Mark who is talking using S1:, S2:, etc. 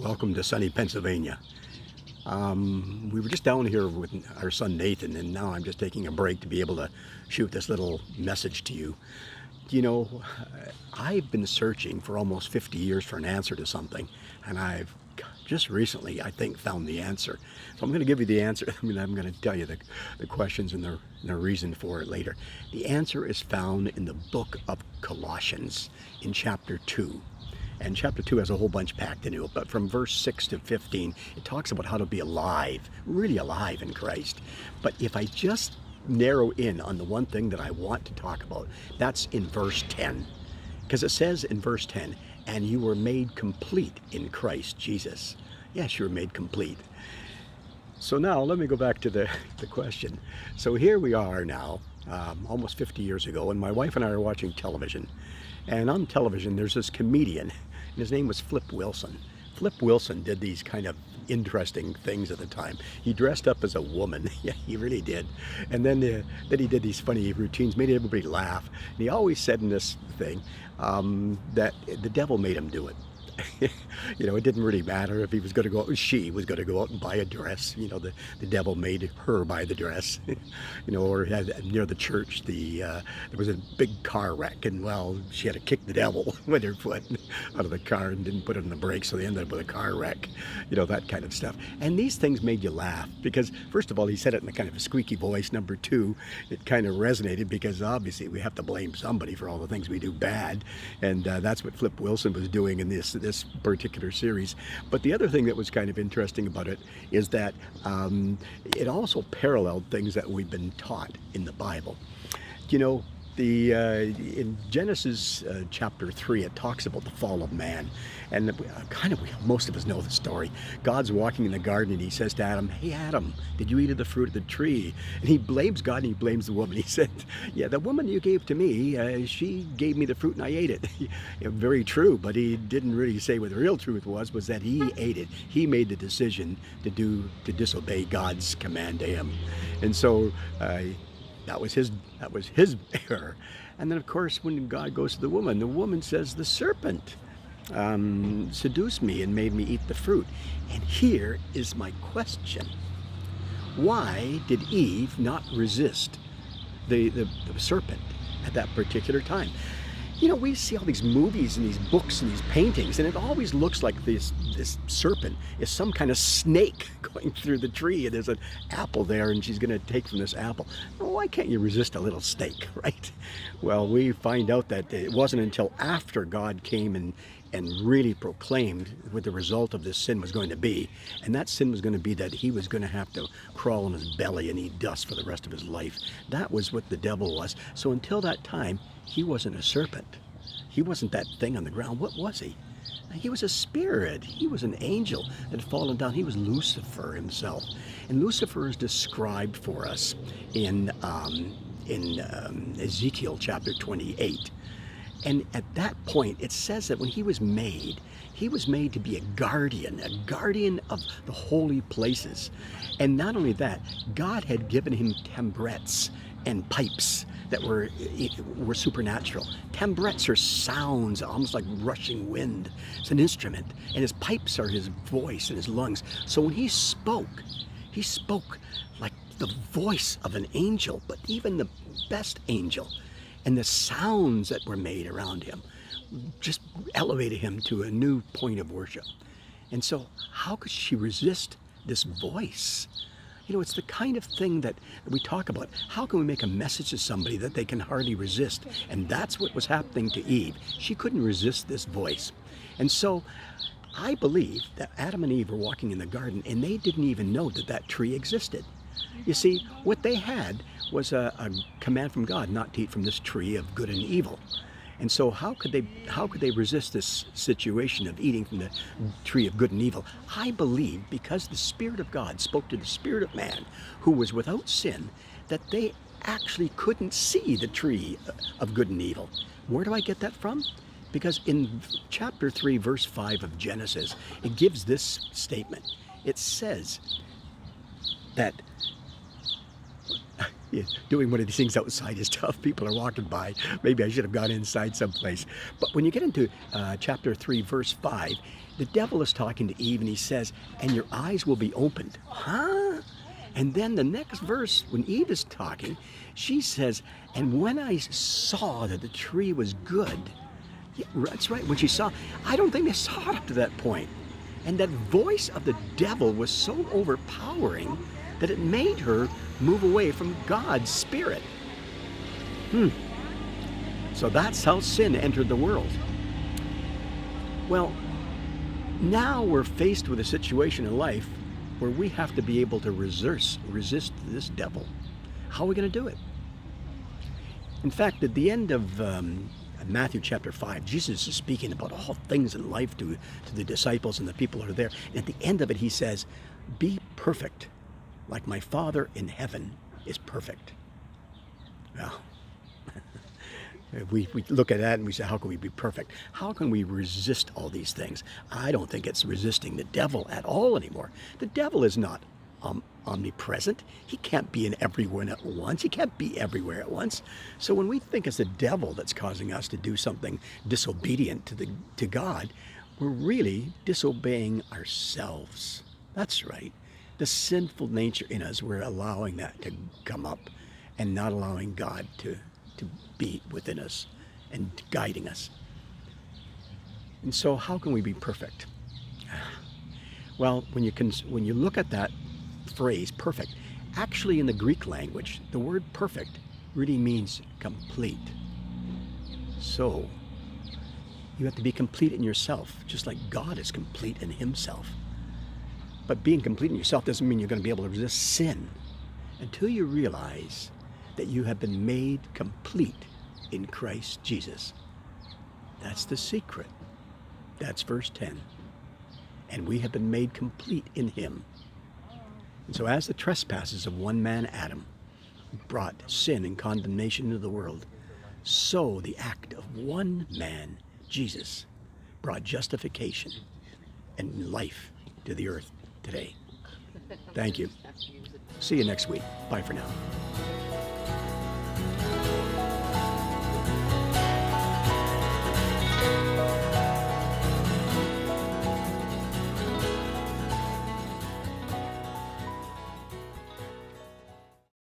S1: Welcome to sunny Pennsylvania. We were just down here with our son Nathan, and now I'm just taking a break to be able to shoot this little message to you. You know, I've been searching for almost 50 years for an answer to something, and I've just recently, I think, found the answer. So I'm going to give you the answer. I'm going to tell you the questions and the reason for it later. The answer is found in the book of Colossians in chapter 2. And chapter 2 has a whole bunch packed into it, but from verse 6 to 15, it talks about how to be alive, really alive in Christ. But if I just narrow in on the one thing that I want to talk about, that's in verse 10. Because it says in verse 10, and you were made complete in Christ Jesus. Yes, you were made complete. So now let me go back to the question. So here we are now, almost 50 years ago, and my wife and I are watching television. And on television, there's this comedian, and his name was Flip Wilson. Flip Wilson did these kind of interesting things at the time. He dressed up as a woman. Yeah, he really did. And then he did these funny routines, made everybody laugh. And he always said in this thing that the devil made him do it. You know, it didn't really matter if he was going to go out, she was going to go out and buy a dress. You know, the devil made her buy the dress. You know, or near the church, there was a big car wreck, and well, she had to kick the devil with her foot out of the car and didn't put it on the brakes, so they ended up with a car wreck. You know, that kind of stuff. And these things made you laugh because, first of all, he said it in a kind of a squeaky voice. Number two, it kind of resonated because obviously we have to blame somebody for all the things we do bad, and that's what Flip Wilson was doing in this particular series. But the other thing that was kind of interesting about it is that it also paralleled things that we've been taught in the Bible. You know, in Genesis chapter 3, it talks about the fall of man, and most of us know the story. God's walking in the garden and he says to Adam, "Hey Adam, did you eat of the fruit of the tree?" And he blames God and he blames the woman. He said, "Yeah, the woman you gave to me, she gave me the fruit and I ate it." Very true, but he didn't really say what the real truth was that he ate it. He made the decision to disobey God's command to him, and so that was his error. And then, of course, when God goes to the woman says, "The serpent seduced me and made me eat the fruit." And here is my question: why did Eve not resist the serpent at that particular time? You know, we see all these movies and these books and these paintings, and it always looks like this serpent is some kind of snake going through the tree, and there's an apple there, and she's going to take from this apple. Why can't you resist a little snake, right? Well, we find out that it wasn't until after God came and really proclaimed what the result of this sin was going to be. And that sin was going to be that he was going to have to crawl on his belly and eat dust for the rest of his life. That was what the devil was. So until that time, he wasn't a serpent. He wasn't that thing on the ground. What was he? He was a spirit. He was an angel that had fallen down. He was Lucifer himself. And Lucifer is described for us in Ezekiel chapter 28. And at that point, it says that when he was made to be a guardian of the holy places. And not only that, God had given him tambrets and pipes that were supernatural. Tambrets are sounds, almost like rushing wind. It's an instrument. And his pipes are his voice and his lungs. So when he spoke like the voice of an angel, but even the best angel. And the sounds that were made around him just elevated him to a new point of worship. And so how could she resist this voice? You know, it's the kind of thing that we talk about. How can we make a message to somebody that they can hardly resist? And that's what was happening to Eve. She couldn't resist this voice. And so I believe that Adam and Eve were walking in the garden and they didn't even know that tree existed. You see, what they had was a command from God not to eat from this tree of good and evil. And so how could they resist this situation of eating from the tree of good and evil? I believe because the Spirit of God spoke to the spirit of man who was without sin, that they actually couldn't see the tree of good and evil. Where do I get that from? Because in chapter 3, verse 5 of Genesis, it gives this statement. It says that Yeah, doing one of these things outside is tough. People are walking by. Maybe I should have gone inside someplace. But when you get into chapter 3, verse 5, the devil is talking to Eve and he says, and your eyes will be opened. Huh? And then the next verse, when Eve is talking, she says, and when I saw that the tree was good. Yeah, that's right. When she saw, I don't think they saw it up to that point. And that voice of the devil was so overpowering that it made her move away from God's Spirit. So that's how sin entered the world. Well, now we're faced with a situation in life where we have to be able to resist this devil. How are we going to do it? In fact, at the end of Matthew chapter 5, Jesus is speaking about all things in life to the disciples and the people who are there. And at the end of it, he says, be perfect, like my Father in heaven is perfect. Well, we look at that and we say, how can we be perfect? How can we resist all these things? I don't think it's resisting the devil at all anymore. The devil is not omnipresent. He can't be in everyone at once. He can't be everywhere at once. So when we think it's the devil that's causing us to do something disobedient to God, we're really disobeying ourselves. That's right. The sinful nature in us, we're allowing that to come up and not allowing God to be within us and guiding us. And so how can we be perfect? Well, when you look at that phrase, perfect, actually in the Greek language, the word perfect really means complete. So you have to be complete in yourself, just like God is complete in himself. But being complete in yourself doesn't mean you're going to be able to resist sin until you realize that you have been made complete in Christ Jesus. That's the secret. That's verse 10. And we have been made complete in him. And so as the trespasses of one man, Adam, brought sin and condemnation into the world, so the act of one man, Jesus, brought justification and life to the earth today. Thank you. See you next week. Bye for now.